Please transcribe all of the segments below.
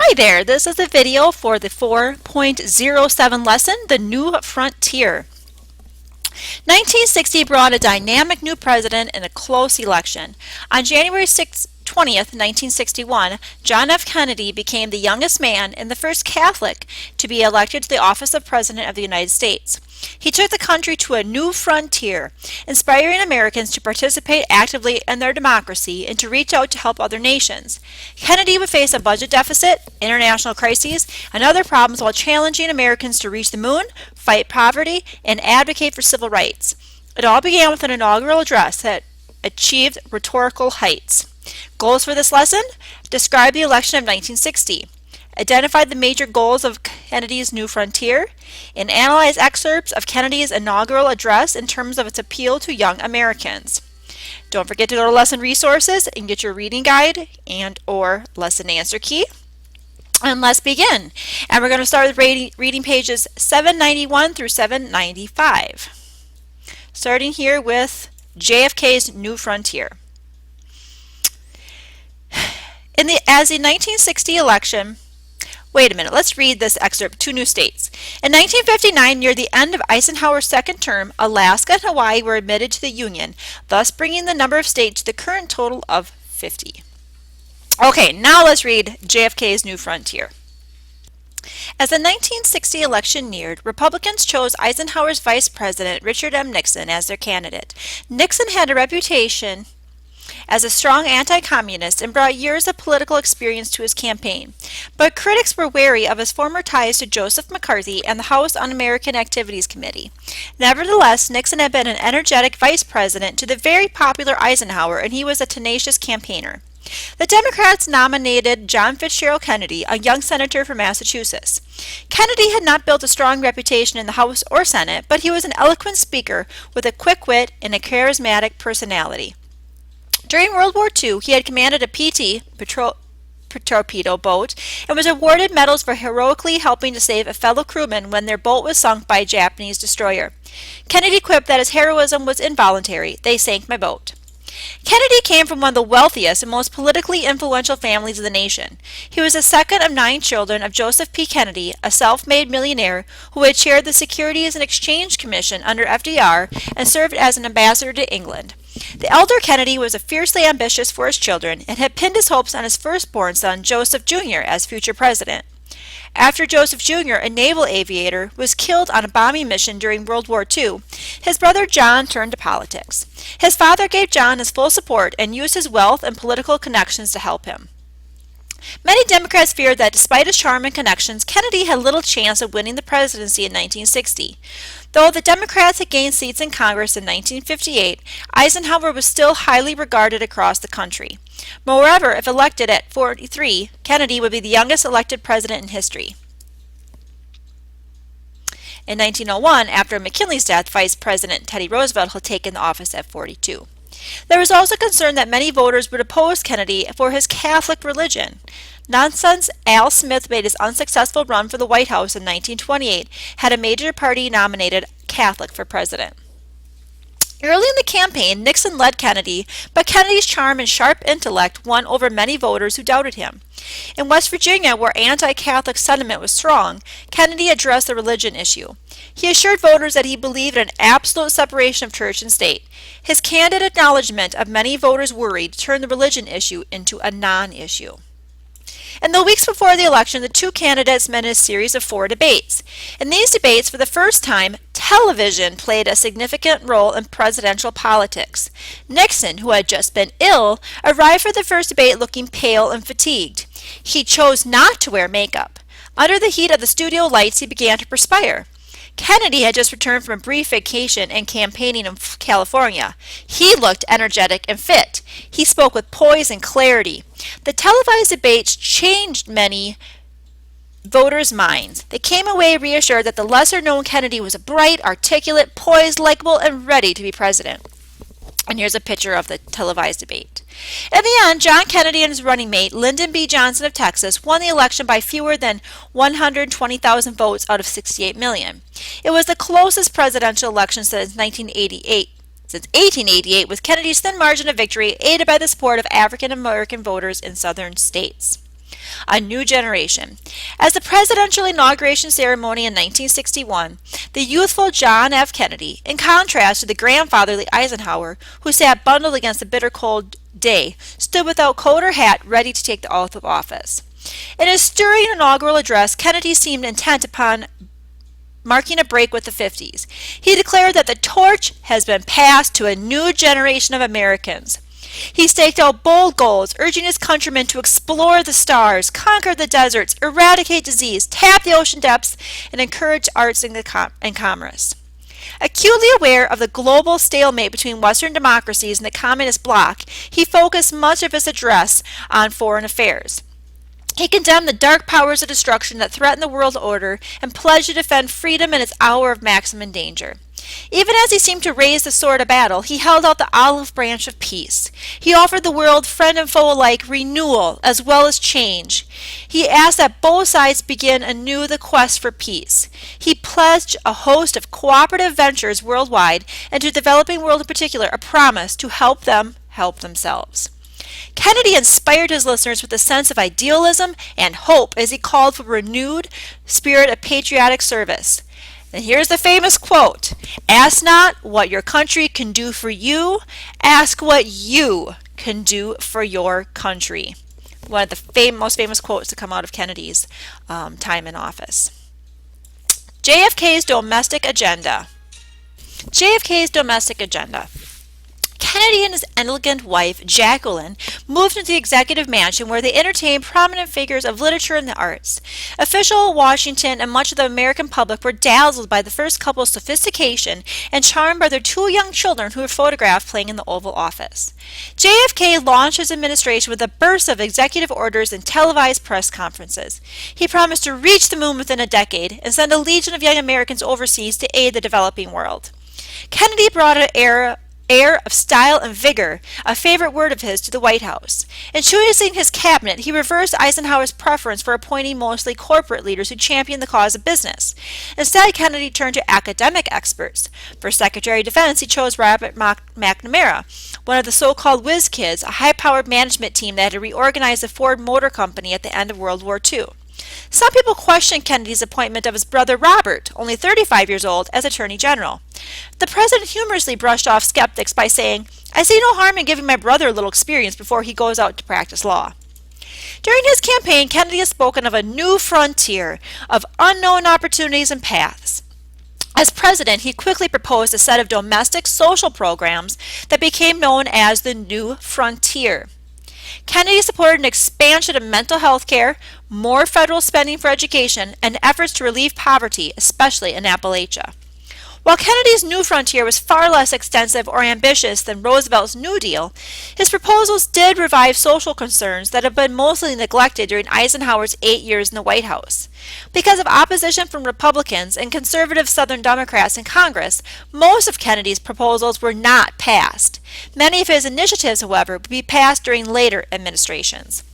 Hi there, this is a video for the 4.07 lesson, The New Frontier. 1960 brought a dynamic new president in a close election. On January 20th, 1961, John F. Kennedy became the youngest man and the first Catholic to be elected to the office of President of the United States. He took the country to a new frontier, inspiring Americans to participate actively in their democracy and to reach out to help other nations. Kennedy would face a budget deficit, international crises, and other problems while challenging Americans to reach the moon, fight poverty, and advocate for civil rights. It all began with an inaugural address that achieved rhetorical heights. Goals for this lesson: describe the election of 1960. Identify the major goals of Kennedy's New Frontier, and analyze excerpts of Kennedy's inaugural address in terms of its appeal to young Americans. Don't forget to go to lesson resources and get your reading guide and/or lesson answer key. And let's begin. And we're going to start with reading pages 791 through 795. Starting here with JFK's New Frontier. As the 1960 election, wait a minute, let's read this excerpt. Two new states. In 1959, near the end of Eisenhower's second term, Alaska and Hawaii were admitted to the Union, thus bringing the number of states to the current total of 50. Okay, now let's read JFK's New Frontier. As the 1960 election neared, Republicans chose Eisenhower's vice president, Richard M. Nixon, as their candidate. Nixon had a reputation as a strong anti-communist and brought years of political experience to his campaign. But critics were wary of his former ties to Joseph McCarthy and the House Un-American Activities Committee. Nevertheless, Nixon had been an energetic vice president to the very popular Eisenhower, and he was a tenacious campaigner. The Democrats nominated John Fitzgerald Kennedy, a young senator from Massachusetts. Kennedy had not built a strong reputation in the House or Senate, but he was an eloquent speaker with a quick wit and a charismatic personality. During World War II, he had commanded a PT, torpedo boat, and was awarded medals for heroically helping to save a fellow crewman when their boat was sunk by a Japanese destroyer. Kennedy quipped that his heroism was involuntary. "They sank my boat." Kennedy came from one of the wealthiest and most politically influential families of the nation. He was the second of 9 children of Joseph P. Kennedy, a self-made millionaire who had chaired the Securities and Exchange Commission under FDR and served as an ambassador to England. The elder Kennedy was fiercely ambitious for his children and had pinned his hopes on his firstborn son, Joseph Jr., as future president. After Joseph Jr., a naval aviator, was killed on a bombing mission during World War II, his brother John turned to politics. His father gave John his full support and used his wealth and political connections to help him. Many Democrats feared that despite his charm and connections, Kennedy had little chance of winning the presidency in 1960. Though the Democrats had gained seats in Congress in 1958, Eisenhower was still highly regarded across the country. Moreover, if elected at 43, Kennedy would be the youngest elected president in history. In 1901, after McKinley's death, Vice President Teddy Roosevelt had taken the office at 42. There was also concern that many voters would oppose Kennedy for his Catholic religion. Nonsense Al Smith made his unsuccessful run for the White House in 1928, had a major party nominated Catholic for president. Early in the campaign, Nixon led Kennedy, but Kennedy's charm and sharp intellect won over many voters who doubted him. In West Virginia, where anti-Catholic sentiment was strong, Kennedy addressed the religion issue. He assured voters that he believed in an absolute separation of church and state. His candid acknowledgement of many voters' worry turned the religion issue into a non-issue. In the weeks before the election, the two candidates met in a series of 4 debates. In these debates, for the first time, television played a significant role in presidential politics. Nixon, who had just been ill, arrived for the first debate looking pale and fatigued. He chose not to wear makeup. Under the heat of the studio lights, he began to perspire. Kennedy had just returned from a brief vacation and campaigning in California. He looked energetic and fit. He spoke with poise and clarity. The televised debates changed many voters' minds. They came away reassured that the lesser-known Kennedy was a bright, articulate, poised, likable, and ready to be president. And here's a picture of the televised debate. In the end, John Kennedy and his running mate, Lyndon B. Johnson of Texas, won the election by fewer than 120,000 votes out of 68 million. It was the closest presidential election since 1888, with Kennedy's thin margin of victory aided by the support of African American voters in southern states. A new generation. As the presidential inauguration ceremony in 1961, the youthful John F. Kennedy, in contrast to the grandfatherly Eisenhower, who sat bundled against the bitter cold day, stood without coat or hat, ready to take the oath of office. In his stirring inaugural address, Kennedy seemed intent upon marking a break with the 50s. He declared that the torch has been passed to a new generation of Americans. He staked out bold goals, urging his countrymen to explore the stars, conquer the deserts, eradicate disease, tap the ocean depths, and encourage arts and commerce. Acutely aware of the global stalemate between Western democracies and the communist bloc, he focused much of his address on foreign affairs. He condemned the dark powers of destruction that threaten the world order and pledged to defend freedom in its hour of maximum danger. Even as he seemed to raise the sword of battle, he held out the olive branch of peace. He offered the world, friend and foe alike, renewal as well as change. He asked that both sides begin anew the quest for peace. He pledged a host of cooperative ventures worldwide, and to the developing world in particular, a promise to help them help themselves. Kennedy inspired his listeners with a sense of idealism and hope as he called for a renewed spirit of patriotic service. And here's the famous quote, "Ask not what your country can do for you, ask what you can do for your country." One of the most famous quotes to come out of Kennedy's time in office. JFK's domestic agenda. JFK's domestic agenda. Kennedy and his elegant wife, Jacqueline, moved into the executive mansion where they entertained prominent figures of literature and the arts. Official Washington and much of the American public were dazzled by the first couple's sophistication and charmed by their two young children who were photographed playing in the Oval Office. JFK launched his administration with a burst of executive orders and televised press conferences. He promised to reach the moon within a decade and send a legion of young Americans overseas to aid the developing world. Kennedy brought an air of style and vigor, a favorite word of his, to the White House. In choosing his cabinet, he reversed Eisenhower's preference for appointing mostly corporate leaders who championed the cause of business. Instead, Kennedy turned to academic experts. For Secretary of Defense, he chose Robert McNamara, one of the so-called whiz kids, a high-powered management team that had reorganized the Ford Motor Company at the end of World War II. Some people questioned Kennedy's appointment of his brother Robert, only 35 years old, as Attorney General. The president humorously brushed off skeptics by saying, "I see no harm in giving my brother a little experience before he goes out to practice law." During his campaign, Kennedy has spoken of a new frontier of unknown opportunities and paths. As president, he quickly proposed a set of domestic social programs that became known as the New Frontier. Kennedy supported an expansion of mental health care, more federal spending for education, and efforts to relieve poverty, especially in Appalachia. While Kennedy's New Frontier was far less extensive or ambitious than Roosevelt's New Deal, his proposals did revive social concerns that had been mostly neglected during Eisenhower's 8 years in the White House. Because of opposition from Republicans and conservative Southern Democrats in Congress, most of Kennedy's proposals were not passed. Many of his initiatives, however, would be passed during later administrations.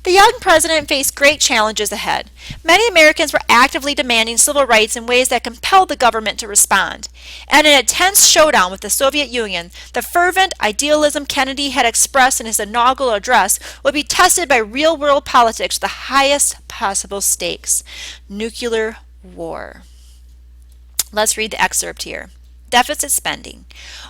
The young president faced great challenges ahead. Many Americans were actively demanding civil rights in ways that compelled the government to respond. And in a tense showdown with the Soviet Union, the fervent idealism Kennedy had expressed in his inaugural address would be tested by real-world politics with the highest possible stakes: nuclear war. Let's read the excerpt here. Deficit spending.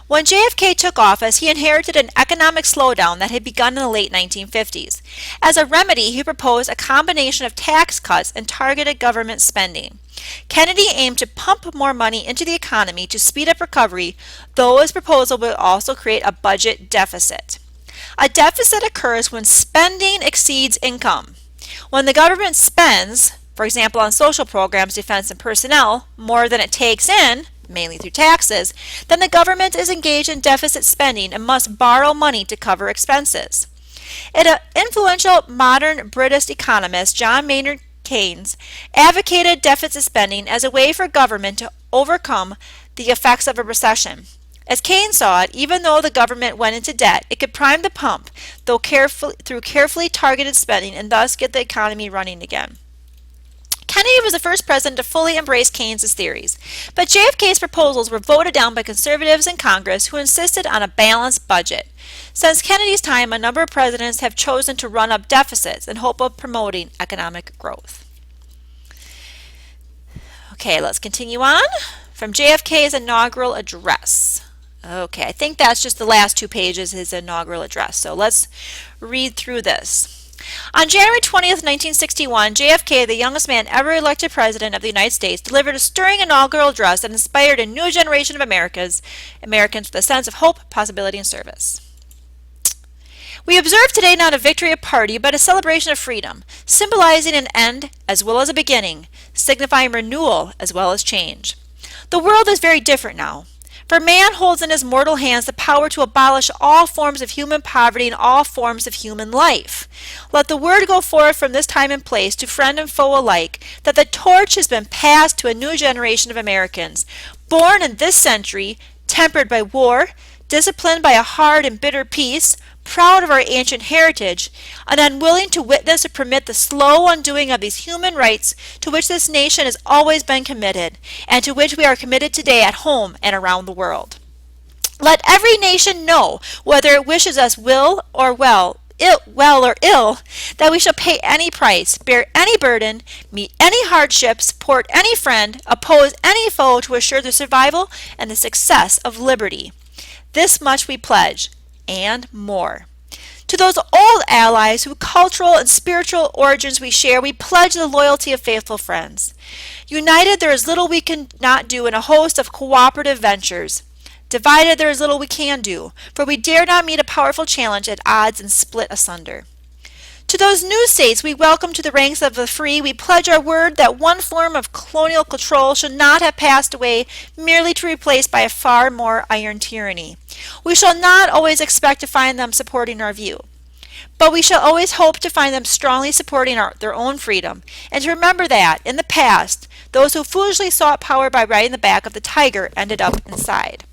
When JFK took office, he inherited an economic slowdown that had begun in the late 1950s. As a remedy, he proposed a combination of tax cuts and targeted government spending. Kennedy aimed to pump more money into the economy to speed up recovery, though his proposal would also create a budget deficit. A deficit occurs when spending exceeds income. When the government spends, for example on social programs, defense, and personnel, more than it takes in, mainly through taxes, then the government is engaged in deficit spending and must borrow money to cover expenses. An influential modern British economist, John Maynard Keynes, advocated deficit spending as a way for government to overcome the effects of a recession. As Keynes saw it, even though the government went into debt, it could prime the pump through carefully targeted spending and thus get the economy running again. Kennedy was the first president to fully embrace Keynes' theories, but JFK's proposals were voted down by conservatives in Congress who insisted on a balanced budget. Since Kennedy's time, a number of presidents have chosen to run up deficits in hope of promoting economic growth. Okay, let's continue on. From JFK's inaugural address. Okay, I think that's just the last 2 pages, his inaugural address. So let's read through this. On January 20th, 1961, JFK, the youngest man ever elected president of the United States, delivered a stirring inaugural address that inspired a new generation of Americans with a sense of hope, possibility, and service. We observe today not a victory of party, but a celebration of freedom, symbolizing an end as well as a beginning, signifying renewal as well as change. The world is very different now. For man holds in his mortal hands the power to abolish all forms of human poverty and all forms of human life. Let the word go forth from this time and place to friend and foe alike that the torch has been passed to a new generation of Americans, born in this century, tempered by war, disciplined by a hard and bitter peace, proud of our ancient heritage, and unwilling to witness or permit the slow undoing of these human rights to which this nation has always been committed, and to which we are committed today at home and around the world. Let every nation know, whether it wishes us well or ill, that we shall pay any price, bear any burden, meet any hardship, support any friend, oppose any foe to assure the survival and the success of liberty. This much we pledge, and more. To those old allies whose cultural and spiritual origins we share, we pledge the loyalty of faithful friends. United, there is little we cannot do in a host of cooperative ventures. Divided, there is little we can do, for we dare not meet a powerful challenge at odds and split asunder. To those new states we welcome to the ranks of the free, we pledge our word that one form of colonial control should not have passed away merely to be replaced by a far more iron tyranny. We shall not always expect to find them supporting our view, but we shall always hope to find them strongly supporting their own freedom, and to remember that, in the past, those who foolishly sought power by riding the back of the tiger ended up inside.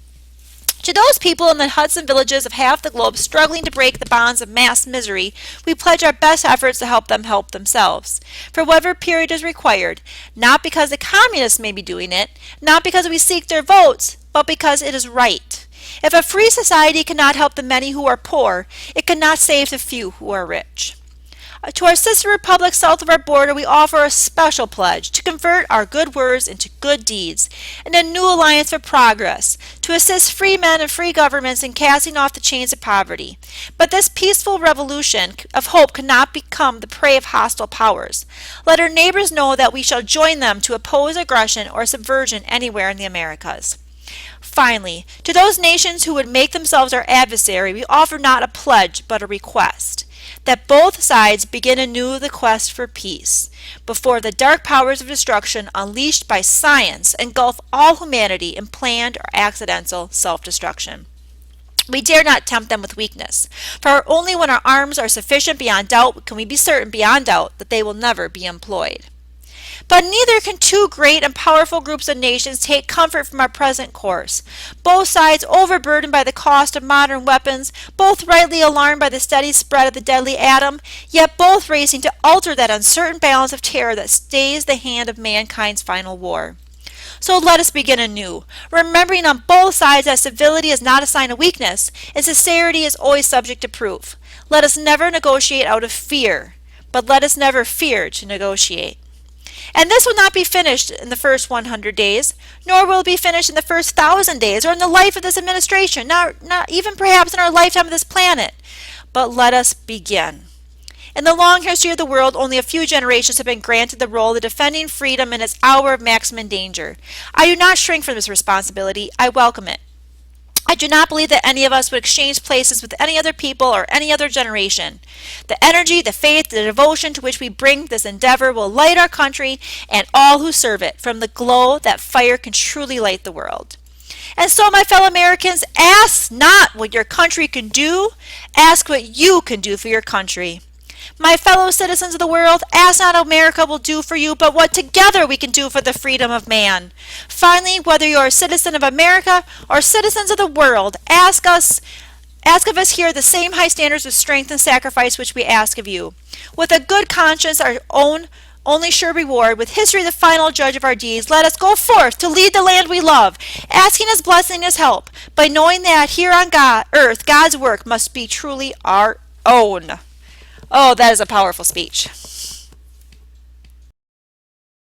To those people in the huts and villages of half the globe struggling to break the bonds of mass misery, we pledge our best efforts to help them help themselves, for whatever period is required, not because the communists may be doing it, not because we seek their votes, but because it is right. If a free society cannot help the many who are poor, it cannot save the few who are rich. To our sister republics south of our border, we offer a special pledge to convert our good words into good deeds, and a new alliance for progress, to assist free men and free governments in casting off the chains of poverty. But this peaceful revolution of hope cannot become the prey of hostile powers. Let our neighbors know that we shall join them to oppose aggression or subversion anywhere in the Americas. Finally, to those nations who would make themselves our adversary, we offer not a pledge but a request, that both sides begin anew the quest for peace, before the dark powers of destruction unleashed by science engulf all humanity in planned or accidental self-destruction. We dare not tempt them with weakness, for only when our arms are sufficient beyond doubt can we be certain beyond doubt that they will never be employed. But neither can two great and powerful groups of nations take comfort from our present course. Both sides overburdened by the cost of modern weapons, both rightly alarmed by the steady spread of the deadly atom, yet both racing to alter that uncertain balance of terror that stays the hand of mankind's final war. So let us begin anew, remembering on both sides that civility is not a sign of weakness, and sincerity is always subject to proof. Let us never negotiate out of fear, but let us never fear to negotiate. And this will not be finished in the first 100 days, nor will it be finished in the first 1,000 days, or in the life of this administration, not even perhaps in our lifetime of this planet. But let us begin. In the long history of the world, only a few generations have been granted the role of defending freedom in its hour of maximum danger. I do not shrink from this responsibility. I welcome it. I do not believe that any of us would exchange places with any other people or any other generation. The energy, the faith, the devotion to which we bring this endeavor will light our country and all who serve it from the glow that fire can truly light the world. And so, my fellow Americans, ask not what your country can do, ask what you can do for your country. My fellow citizens of the world, ask not what America will do for you, but what together we can do for the freedom of man. Finally, whether you are a citizen of America or citizens of the world, ask of us here the same high standards of strength and sacrifice which we ask of you. With a good conscience, our own only sure reward. With history the final judge of our deeds, let us go forth to lead the land we love, asking his blessing, his help, by knowing that here on earth God's work must be truly our own. Oh, that is a powerful speech.